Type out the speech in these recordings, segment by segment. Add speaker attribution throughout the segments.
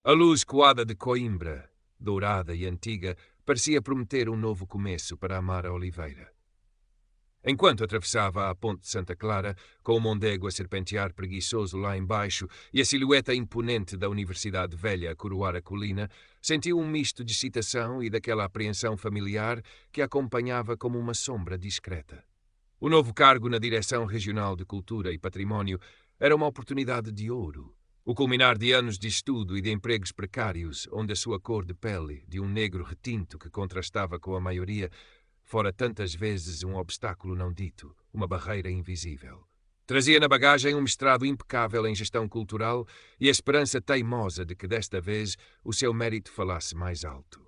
Speaker 1: A luz coada de Coimbra, dourada e antiga, parecia prometer um novo começo para Amara Oliveira. Enquanto atravessava a ponte de Santa Clara, com o Mondego a serpentear preguiçoso lá embaixo e a silhueta imponente da Universidade Velha a coroar a colina, sentiu um misto de excitação e daquela apreensão familiar que a acompanhava como uma sombra discreta. O novo cargo na Direção Regional de Cultura e Património era uma oportunidade de ouro. O culminar de anos de estudo e de empregos precários, onde a sua cor de pele, de um negro retinto que contrastava com a maioria, fora tantas vezes um obstáculo não dito, uma barreira invisível. Trazia na bagagem um mestrado impecável em gestão cultural e a esperança teimosa de que desta vez o seu mérito falasse mais alto.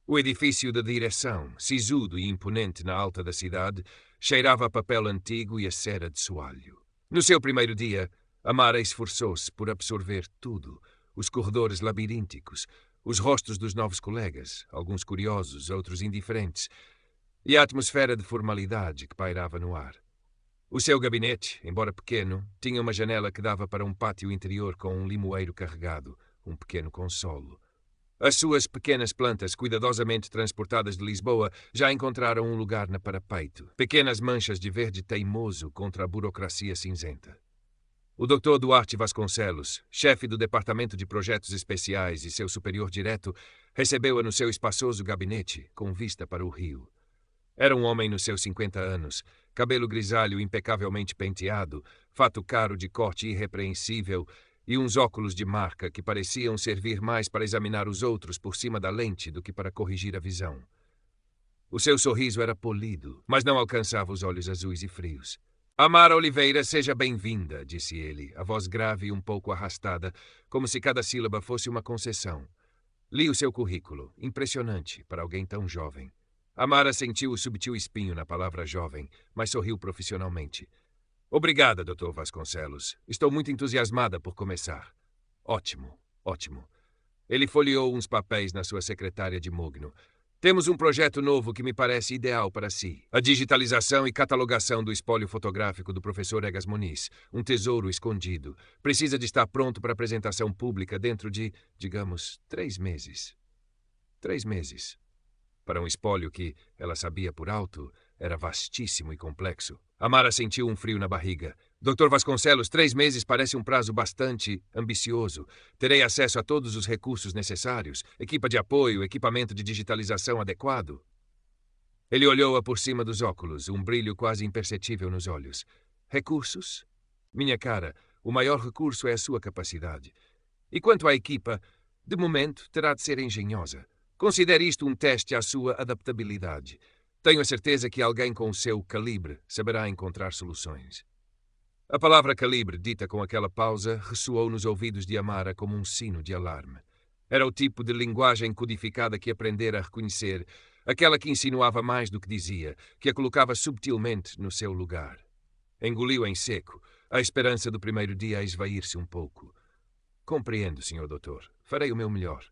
Speaker 1: O edifício da direção, sisudo e imponente na alta da cidade, cheirava a papel antigo e a cera de soalho. No seu primeiro dia, Amara esforçou-se por absorver tudo, os corredores labirínticos, os rostos dos novos colegas, alguns curiosos, outros indiferentes, e a atmosfera de formalidade que pairava no ar. O seu gabinete, embora pequeno, tinha uma janela que dava para um pátio interior com um limoeiro carregado, um pequeno consolo. As suas pequenas plantas, cuidadosamente transportadas de Lisboa, já encontraram um lugar na parapeito, pequenas manchas de verde teimoso contra a burocracia cinzenta. O Dr. Duarte Vasconcelos, chefe do Departamento de Projetos Especiais e seu superior direto, recebeu-a no seu espaçoso gabinete, com vista para o rio. Era um homem nos seus 50 anos, cabelo grisalho impecavelmente penteado, fato caro de corte irrepreensível e uns óculos de marca que pareciam servir mais para examinar os outros por cima da lente do que para corrigir a visão. O seu sorriso era polido, mas não alcançava os olhos azuis e frios. Amara Oliveira, seja bem-vinda, disse ele, a voz grave e um pouco arrastada, como se cada sílaba fosse uma concessão. Li o seu currículo, impressionante para alguém tão jovem. Amara sentiu o subtil espinho na palavra jovem, mas sorriu profissionalmente. Obrigada, Dr. Vasconcelos. Estou muito entusiasmada por começar. Ótimo, ótimo. Ele folheou uns papéis na sua secretária de mogno. Temos um projeto novo que me parece ideal para si. A digitalização e catalogação do espólio fotográfico do professor Egas Muniz. Um tesouro escondido. Precisa de estar pronto para apresentação pública dentro de, digamos, 3 meses. 3 meses. Para um espólio que, ela sabia por alto, era vastíssimo e complexo. Amara sentiu um frio na barriga. Dr. Vasconcelos, 3 meses parece um prazo bastante ambicioso. Terei acesso a todos os recursos necessários, equipa de apoio, equipamento de digitalização adequado. Ele olhou-a por cima dos óculos, um brilho quase imperceptível nos olhos. Recursos? Minha cara, o maior recurso é a sua capacidade. E quanto à equipa, de momento terá de ser engenhosa. Considere isto um teste à sua adaptabilidade. Tenho a certeza que alguém com o seu calibre saberá encontrar soluções. A palavra calibre, dita com aquela pausa, ressoou nos ouvidos de Amara como um sino de alarme. Era o tipo de linguagem codificada que aprendera a reconhecer, aquela que insinuava mais do que dizia, que a colocava subtilmente no seu lugar. Engoliu em seco, a esperança do primeiro dia a esvair-se um pouco. Compreendo, Sr. Doutor. Farei o meu melhor.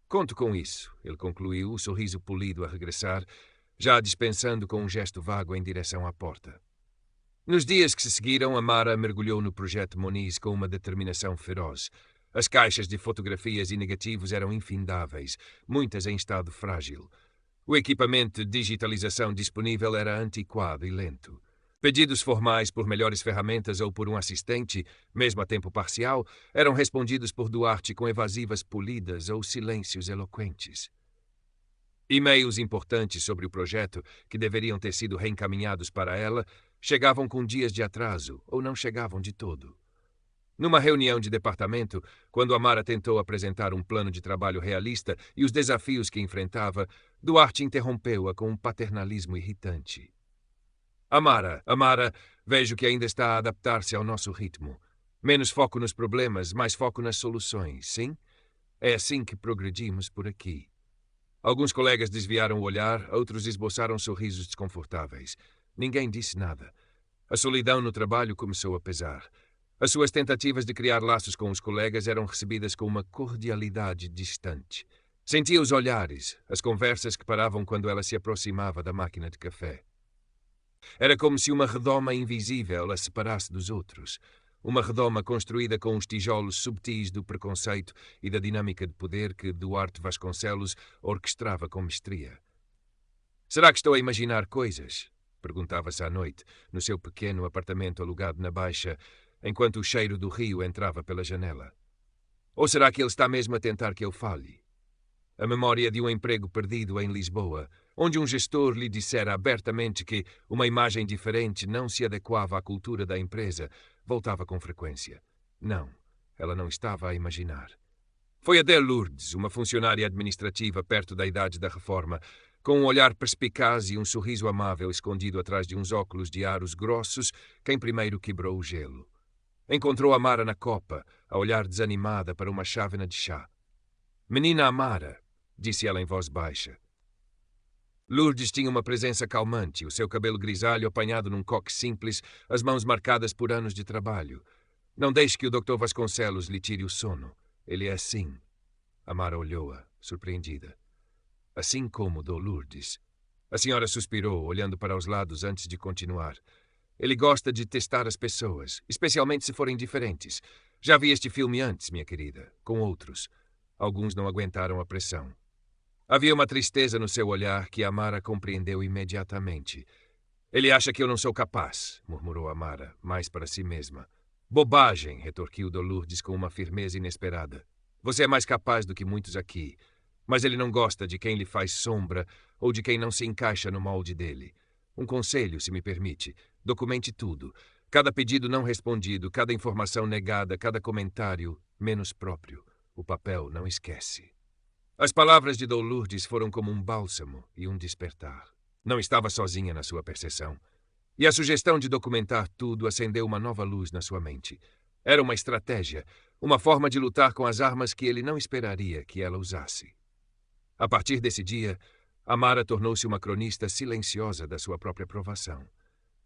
Speaker 1: Conto com isso, ele concluiu, o sorriso polido a regressar, já dispensando com um gesto vago em direção à porta. Nos dias que se seguiram, Amara mergulhou no projeto Muniz com uma determinação feroz. As caixas de fotografias e negativos eram infindáveis, muitas em estado frágil. O equipamento de digitalização disponível era antiquado e lento. Pedidos formais por melhores ferramentas ou por um assistente, mesmo a tempo parcial, eram respondidos por Duarte com evasivas polidas ou silêncios eloquentes. E-mails importantes sobre o projeto, que deveriam ter sido reencaminhados para ela, chegavam com dias de atraso ou não chegavam de todo. Numa reunião de departamento, quando Amara tentou apresentar um plano de trabalho realista e os desafios que enfrentava, Duarte interrompeu-a com um paternalismo irritante. Amara, vejo que ainda está a adaptar-se ao nosso ritmo. Menos foco nos problemas, mais foco nas soluções, sim? É assim que progredimos por aqui. Alguns colegas desviaram o olhar, outros esboçaram sorrisos desconfortáveis. Ninguém disse nada. A solidão no trabalho começou a pesar. As suas tentativas de criar laços com os colegas eram recebidas com uma cordialidade distante. Sentia os olhares, as conversas que paravam quando ela se aproximava da máquina de café. Era como se uma redoma invisível a separasse dos outros. uma redoma construída com os tijolos subtis do preconceito e da dinâmica de poder que Duarte Vasconcelos orquestrava com mestria. Será que estou a imaginar coisas? Perguntava-se à noite, no seu pequeno apartamento alugado na Baixa, enquanto o cheiro do rio entrava pela janela. Ou será que ele está mesmo a tentar que eu falhe? A memória de um emprego perdido em Lisboa, onde um gestor lhe dissera abertamente que uma imagem diferente não se adequava à cultura da empresa, voltava com frequência. Não, ela não estava a imaginar. Foi a de Lourdes, uma funcionária administrativa perto da idade da reforma, com um olhar perspicaz e um sorriso amável escondido atrás de uns óculos de aros grossos, quem primeiro quebrou o gelo. Encontrou Amara na copa, a olhar desanimada para uma chávena de chá. "Menina Amara", disse ela em voz baixa. Lourdes tinha uma presença calmante, o seu cabelo grisalho apanhado num coque simples, as mãos marcadas por anos de trabalho. "Não deixe que o Dr. Vasconcelos lhe tire o sono. Ele é assim." Amara olhou-a, surpreendida. "Assim como do Lourdes." A senhora suspirou, olhando para os lados antes de continuar. "Ele gosta de testar as pessoas, especialmente se forem diferentes. Já vi este filme antes, minha querida, com outros. Alguns não aguentaram a pressão." Havia uma tristeza no seu olhar que Amara compreendeu imediatamente. "Ele acha que eu não sou capaz", murmurou Amara, mais para si mesma. "Bobagem", retorquiu Lourdes com uma firmeza inesperada. "Você é mais capaz do que muitos aqui. Mas ele não gosta de quem lhe faz sombra ou de quem não se encaixa no molde dele. Um conselho, se me permite. Documente tudo. Cada pedido não respondido, cada informação negada, cada comentário menos próprio. O papel não esquece." As palavras de Lourdes foram como um bálsamo e um despertar. Não estava sozinha na sua percepção. E a sugestão de documentar tudo acendeu uma nova luz na sua mente. Era uma estratégia, uma forma de lutar com as armas que ele não esperaria que ela usasse. A partir desse dia, Amara tornou-se uma cronista silenciosa da sua própria provação.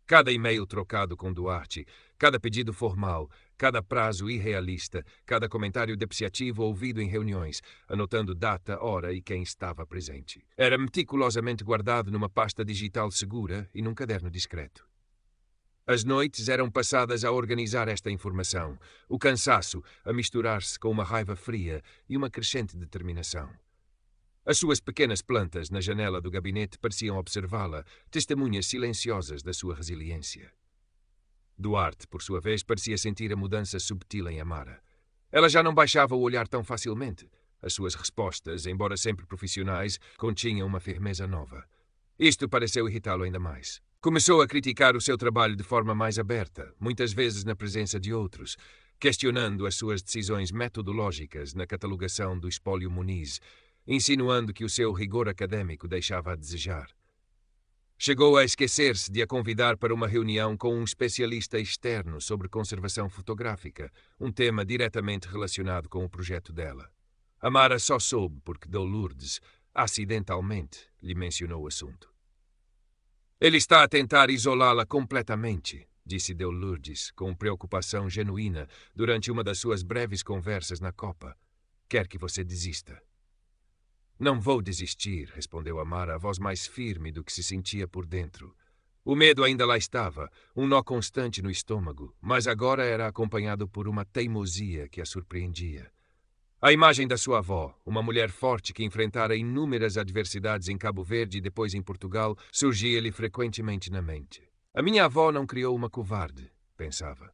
Speaker 1: Cada e-mail trocado com Duarte, cada pedido formal, cada prazo irrealista, cada comentário depreciativo ouvido em reuniões, anotando data, hora e quem estava presente. Era meticulosamente guardado numa pasta digital segura e num caderno discreto. As noites eram passadas a organizar esta informação, o cansaço a misturar-se com uma raiva fria e uma crescente determinação. As suas pequenas plantas na janela do gabinete pareciam observá-la, testemunhas silenciosas da sua resiliência. Duarte, por sua vez, parecia sentir a mudança subtil em Amara. Ela já não baixava o olhar tão facilmente. As suas respostas, embora sempre profissionais, continham uma firmeza nova. Isto pareceu irritá-lo ainda mais. Começou a criticar o seu trabalho de forma mais aberta, muitas vezes na presença de outros, questionando as suas decisões metodológicas na catalogação do espólio Muniz, insinuando que o seu rigor académico deixava a desejar. Chegou a esquecer-se de a convidar para uma reunião com um especialista externo sobre conservação fotográfica, um tema diretamente relacionado com o projeto dela. Amara só soube porque Lourdes, acidentalmente, lhe mencionou o assunto. "Ele está a tentar isolá-la completamente", disse Lourdes, com preocupação genuína, durante uma das suas breves conversas na copa. "Quer que você desista." "Não vou desistir", respondeu Amara, a voz mais firme do que se sentia por dentro. O medo ainda lá estava, um nó constante no estômago, mas agora era acompanhado por uma teimosia que a surpreendia. A imagem da sua avó, uma mulher forte que enfrentara inúmeras adversidades em Cabo Verde e depois em Portugal, surgia-lhe frequentemente na mente. A minha avó não criou uma covarde, pensava.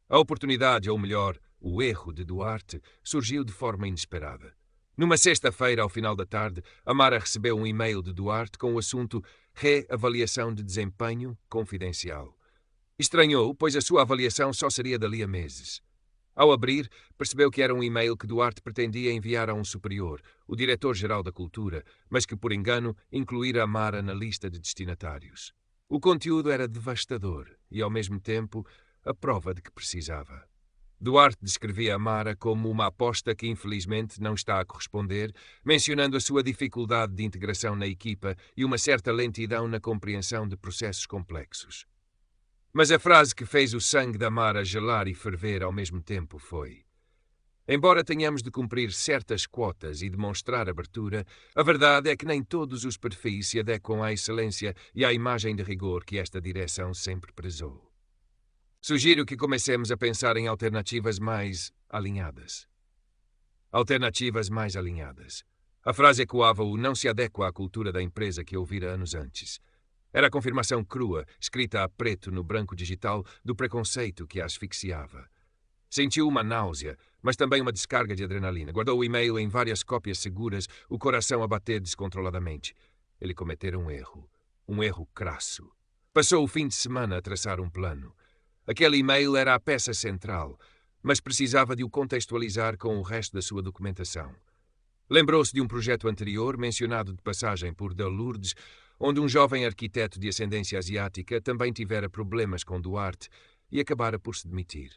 Speaker 1: A oportunidade, ou melhor, o erro de Duarte, surgiu de forma inesperada. Numa sexta-feira, ao final da tarde, Amara recebeu um e-mail de Duarte com o assunto "Reavaliação de desempenho confidencial". Estranhou, pois a sua avaliação só seria dali a meses. Ao abrir, percebeu que era um e-mail que Duarte pretendia enviar a um superior, o diretor-geral da Cultura, mas que, por engano, incluíra Amara na lista de destinatários. O conteúdo era devastador e, ao mesmo tempo, a prova de que precisava. Duarte descrevia Amara como uma aposta que infelizmente não está a corresponder, mencionando a sua dificuldade de integração na equipa e uma certa lentidão na compreensão de processos complexos. Mas a frase que fez o sangue da Amara gelar e ferver ao mesmo tempo foi: "Embora tenhamos de cumprir certas quotas e demonstrar abertura, a verdade é que nem todos os perfis se adequam à excelência e à imagem de rigor que esta direção sempre prezou." Sugiro que comecemos a pensar em alternativas mais alinhadas. Alternativas mais alinhadas. A frase ecoava o não se adequa à cultura da empresa que ouvira anos antes. Era a confirmação crua, escrita a preto no branco digital, do preconceito que a asfixiava. Sentiu uma náusea, mas também uma descarga de adrenalina. Guardou o e-mail em várias cópias seguras, o coração a bater descontroladamente. Ele cometera um erro crasso. Passou o fim de semana a traçar um plano. Aquele e-mail era a peça central, mas precisava de o contextualizar com o resto da sua documentação. Lembrou-se de um projeto anterior, mencionado de passagem por de Lourdes, onde um jovem arquiteto de ascendência asiática também tivera problemas com Duarte e acabara por se demitir.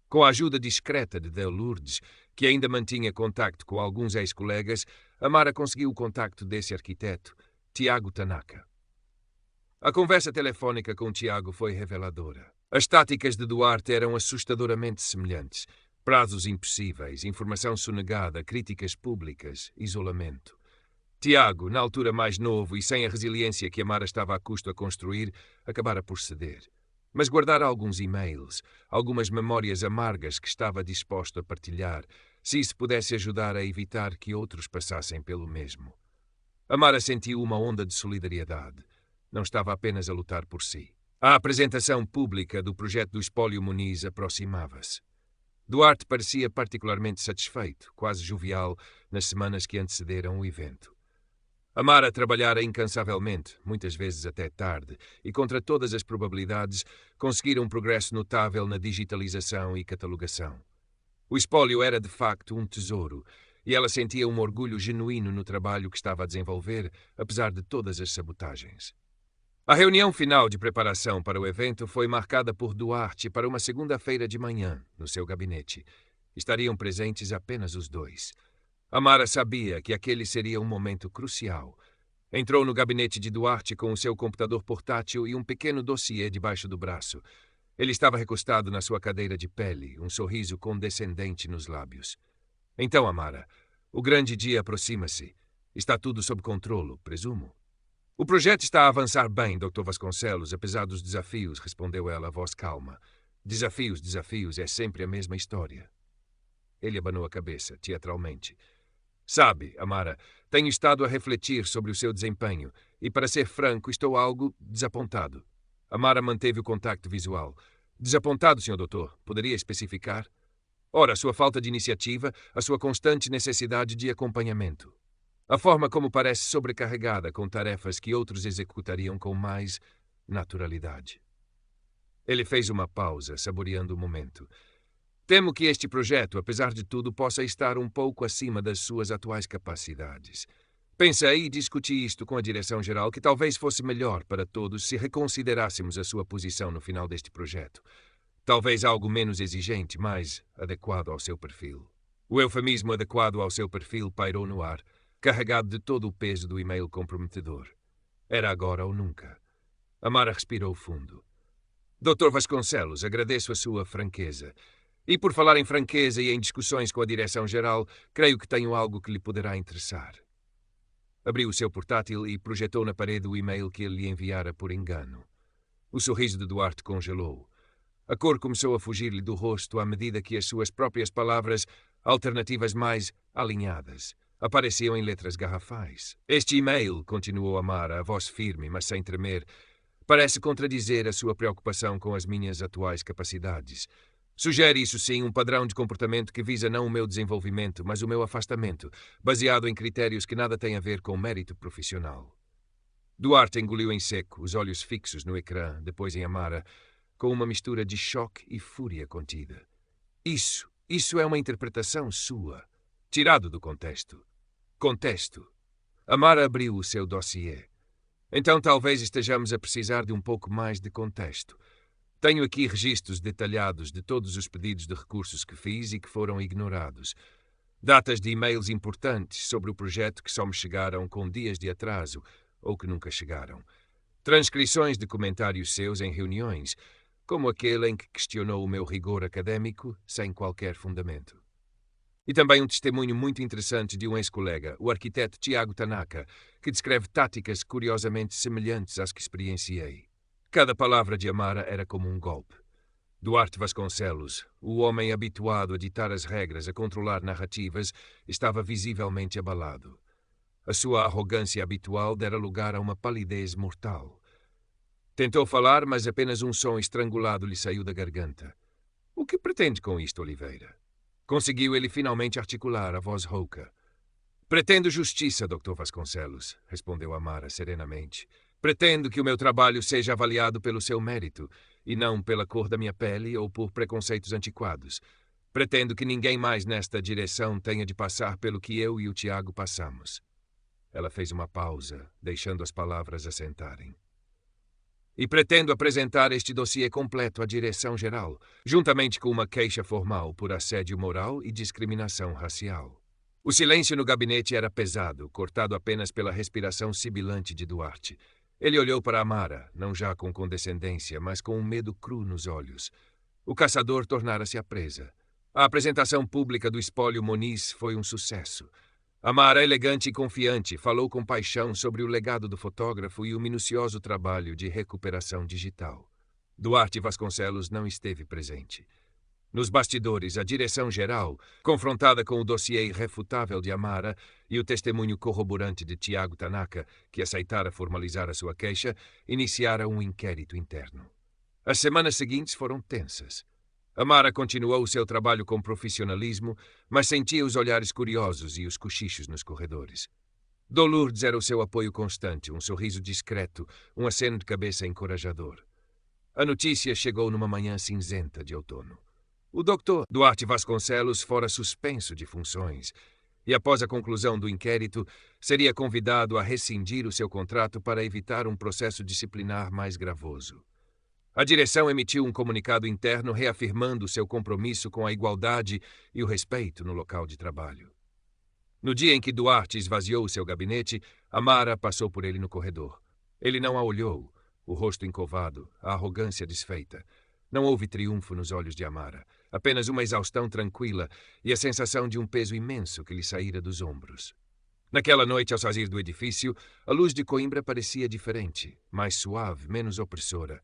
Speaker 1: Com a ajuda discreta de Lourdes, que ainda mantinha contacto com alguns ex-colegas, Amara conseguiu o contacto desse arquiteto, Tiago Tanaka. A conversa telefónica com Tiago foi reveladora. As táticas de Duarte eram assustadoramente semelhantes. Prazos impossíveis, informação sonegada, críticas públicas, isolamento. Tiago, na altura mais novo e sem a resiliência que Amara estava a custo a construir, acabara por ceder. Mas guardara alguns e-mails, algumas memórias amargas que estava disposto a partilhar, se isso pudesse ajudar a evitar que outros passassem pelo mesmo. Amara sentiu uma onda de solidariedade. Não estava apenas a lutar por si. A apresentação pública do projeto do Espólio Muniz aproximava-se. Duarte parecia particularmente satisfeito, quase jovial, nas semanas que antecederam o evento. Amara trabalhara incansavelmente, muitas vezes até tarde, e contra todas as probabilidades conseguira um progresso notável na digitalização e catalogação. O espólio era de facto um tesouro, e ela sentia um orgulho genuíno no trabalho que estava a desenvolver, apesar de todas as sabotagens. A reunião final de preparação para o evento foi marcada por Duarte para uma segunda-feira de manhã, no seu gabinete. Estariam presentes apenas os dois. Amara sabia que aquele seria um momento crucial. Entrou no gabinete de Duarte com o seu computador portátil e um pequeno dossiê debaixo do braço. Ele estava recostado na sua cadeira de pele, um sorriso condescendente nos lábios. Então, Amara, o grande dia aproxima-se. Está tudo sob controlo, presumo. O projeto está a avançar bem, Dr. Vasconcelos, apesar dos desafios, respondeu ela, a voz calma. Desafios, é sempre a mesma história. Ele abanou a cabeça, teatralmente. Sabe, Amara, tenho estado a refletir sobre o seu desempenho e, para ser franco, estou algo desapontado. Amara manteve o contacto visual. Desapontado, Sr. Doutor, poderia especificar? Ora, a sua falta de iniciativa, a sua constante necessidade de acompanhamento. A forma como parece sobrecarregada com tarefas que outros executariam com mais naturalidade. Ele fez uma pausa, saboreando o momento. Temo que este projeto, apesar de tudo, possa estar um pouco acima das suas atuais capacidades. Pensei e discuti isto com a direção-geral que talvez fosse melhor para todos se reconsiderássemos a sua posição no final deste projeto. Talvez algo menos exigente, mais adequado ao seu perfil. O eufemismo adequado ao seu perfil pairou no ar, carregado de todo o peso do e-mail comprometedor. Era agora ou nunca. Amara respirou fundo. Dr. Vasconcelos, agradeço a sua franqueza. E por falar em franqueza e em discussões com a direção-geral, creio que tenho algo que lhe poderá interessar. Abriu o seu portátil e projetou na parede o e-mail que ele lhe enviara por engano. O sorriso de Duarte congelou. A cor começou a fugir-lhe do rosto à medida que as suas próprias palavras, alternativas mais alinhadas, apareciam em letras garrafais. Este e-mail, continuou Amara, a voz firme, mas sem tremer, parece contradizer a sua preocupação com as minhas atuais capacidades. Sugere, isso sim, um padrão de comportamento que visa não o meu desenvolvimento, mas o meu afastamento, baseado em critérios que nada têm a ver com mérito profissional. Duarte engoliu em seco, os olhos fixos no ecrã, depois em Amara, com uma mistura de choque e fúria contida. Isso é uma interpretação sua, tirado do contexto. Contexto. Amara abriu o seu dossiê. Então talvez estejamos a precisar de um pouco mais de contexto. Tenho aqui registros detalhados de todos os pedidos de recursos que fiz e que foram ignorados. Datas de e-mails importantes sobre o projeto que só me chegaram com dias de atraso ou que nunca chegaram. Transcrições de comentários seus em reuniões, como aquele em que questionou o meu rigor académico sem qualquer fundamento. E também um testemunho muito interessante de um ex-colega, o arquiteto Tiago Tanaka, que descreve táticas curiosamente semelhantes às que experienciei. Cada palavra de Amara era como um golpe. Duarte Vasconcelos, o homem habituado a ditar as regras, a controlar narrativas, estava visivelmente abalado. A sua arrogância habitual dera lugar a uma palidez mortal. Tentou falar, mas apenas um som estrangulado lhe saiu da garganta. O que pretende com isto, Oliveira? Conseguiu ele finalmente articular a voz rouca. Pretendo justiça, Dr. Vasconcelos, respondeu Amara serenamente. Pretendo que o meu trabalho seja avaliado pelo seu mérito, e não pela cor da minha pele ou por preconceitos antiquados. Pretendo que ninguém mais nesta direção tenha de passar pelo que eu e o Tiago passamos. Ela fez uma pausa, deixando as palavras assentarem. E pretendo apresentar este dossiê completo à direção-geral, juntamente com uma queixa formal por assédio moral e discriminação racial. O silêncio no gabinete era pesado, cortado apenas pela respiração sibilante de Duarte. Ele olhou para Amara, não já com condescendência, mas com um medo cru nos olhos. O caçador tornara-se a presa. A apresentação pública do espólio Moniz foi um sucesso. Amara, elegante e confiante, falou com paixão sobre o legado do fotógrafo e o minucioso trabalho de recuperação digital. Duarte Vasconcelos não esteve presente. Nos bastidores, a direção-geral, confrontada com o dossiê irrefutável de Amara e o testemunho corroborante de Tiago Tanaka, que aceitara formalizar a sua queixa, iniciara um inquérito interno. As semanas seguintes foram tensas. Amara continuou o seu trabalho com profissionalismo, mas sentia os olhares curiosos e os cochichos nos corredores. Lourdes era o seu apoio constante, um sorriso discreto, um aceno de cabeça encorajador. A notícia chegou numa manhã cinzenta de outono. O Dr. Duarte Vasconcelos fora suspenso de funções e, após a conclusão do inquérito, seria convidado a rescindir o seu contrato para evitar um processo disciplinar mais gravoso. A direção emitiu um comunicado interno reafirmando seu compromisso com a igualdade e o respeito no local de trabalho. No dia em que Duarte esvaziou seu gabinete, Amara passou por ele no corredor. Ele não a olhou, o rosto encovado, a arrogância desfeita. Não houve triunfo nos olhos de Amara, apenas uma exaustão tranquila e a sensação de um peso imenso que lhe saíra dos ombros. Naquela noite, ao sair do edifício, a luz de Coimbra parecia diferente, mais suave, menos opressora.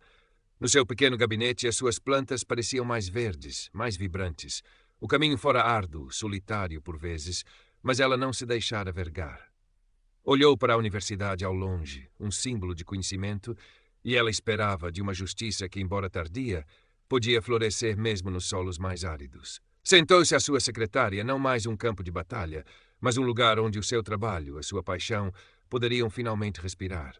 Speaker 1: No seu pequeno gabinete, as suas plantas pareciam mais verdes, mais vibrantes. O caminho fora árduo, solitário por vezes, mas ela não se deixara vergar. Olhou para a universidade ao longe, um símbolo de conhecimento, e ela esperava de uma justiça que, embora tardia, podia florescer mesmo nos solos mais áridos. Sentou-se à sua secretária, não mais um campo de batalha, mas um lugar onde o seu trabalho, a sua paixão, poderiam finalmente respirar.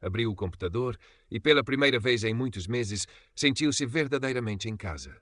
Speaker 1: Abriu o computador e, pela primeira vez em muitos meses, sentiu-se verdadeiramente em casa.